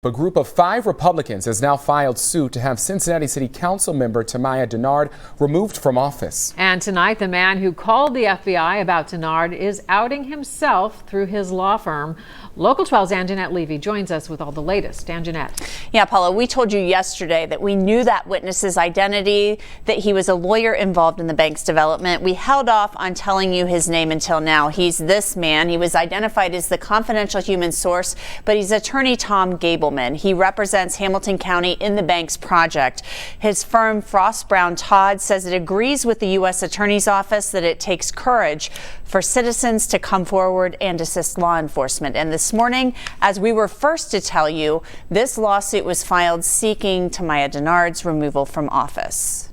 A group of 5 Republicans has now filed suit to have Cincinnati City Council member Tamaya Dennard removed from office. And tonight, the man who called the FBI about Dennard is outing himself through his law firm. Local 12's Anjanette Levy joins us with all the latest. Anjanette. Yeah, Paula, we told you yesterday that we knew that witness's identity, that he was a lawyer involved in the bank's development. We held off on telling you his name until now. He's this man. He was identified as the confidential human source, but he's attorney Tom Gabelman. He represents Hamilton County in the bank's project. His firm, Brown Todd, says it agrees with the U.S. Attorney's Office that it takes courage for citizens to come forward and assist law enforcement. And this morning, as we were first to tell you, this lawsuit was filed seeking Tamaya Dennard's removal from office.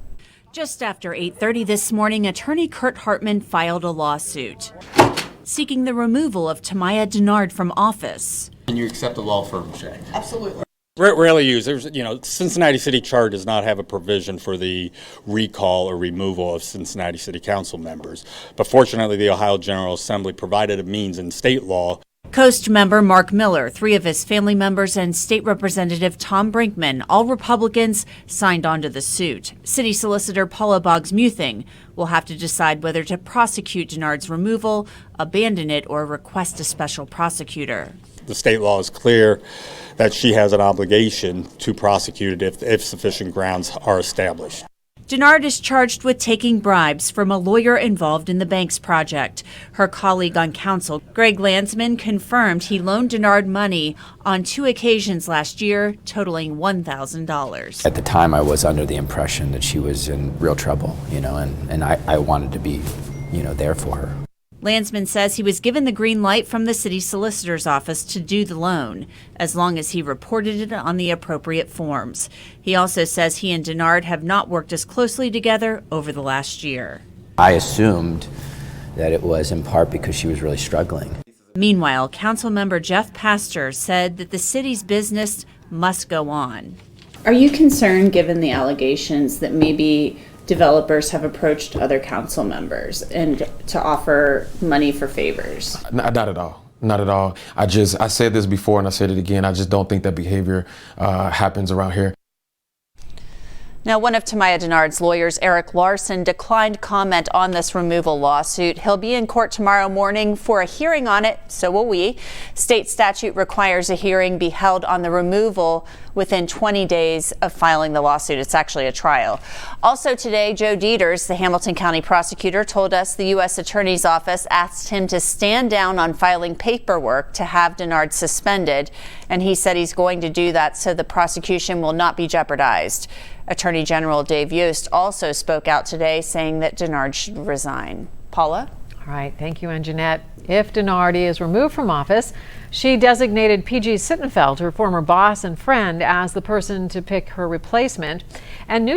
Just after 8:30 this morning, attorney Kurt Hartman filed a lawsuit seeking the removal of Tamaya Dennard from office. And you accept a law firm check? Absolutely. Rarely used. Cincinnati City Charter does not have a provision for the recall or removal of Cincinnati City Council members. But fortunately, the Ohio General Assembly provided a means in state law. Coast member Mark Miller, 3 of his family members, and State Representative Tom Brinkman, all Republicans, signed on to the suit. City Solicitor Paula Boggs-Muthing will have to decide whether to prosecute Dennard's removal, abandon it, or request a special prosecutor. The state law is clear that she has an obligation to prosecute it if sufficient grounds are established. Dennard is charged with taking bribes from a lawyer involved in the bank's project. Her colleague on council, Greg Landsman, confirmed he loaned Dennard money on 2 occasions last year, totaling $1,000. At the time, I was under the impression that she was in real trouble, and I wanted to be, there for her. Landsman says he was given the green light from the city solicitor's office to do the loan, as long as he reported it on the appropriate forms. He also says he and Dennard have not worked as closely together over the last year. I assumed that it was in part because she was really struggling. Meanwhile, Councilmember Jeff Pastor said that the city's business must go on. Are you concerned, given the allegations, that maybe developers have approached other council members and to offer money for favors? Not at all. Not at all. I said this before and I said it again. I just don't think that behavior happens around here. Now, one of Tamaya Dennard's lawyers, Eric Larson, declined comment on this removal lawsuit. He'll be in court tomorrow morning for a hearing on it, so will we. State statute requires a hearing be held on the removal within 20 days of filing the lawsuit. It's actually a trial. Also today, Joe Dieters, the Hamilton County prosecutor, told us the U.S. Attorney's Office asked him to stand down on filing paperwork to have Dennard suspended, and he said he's going to do that so the prosecution will not be jeopardized. Attorney General Dave Yost also spoke out today saying that Dennard should resign. Paula? All right. Thank you, Anjanette. If Dennard is removed from office, she designated P.G. Sittenfeld, her former boss and friend, as the person to pick her replacement. And new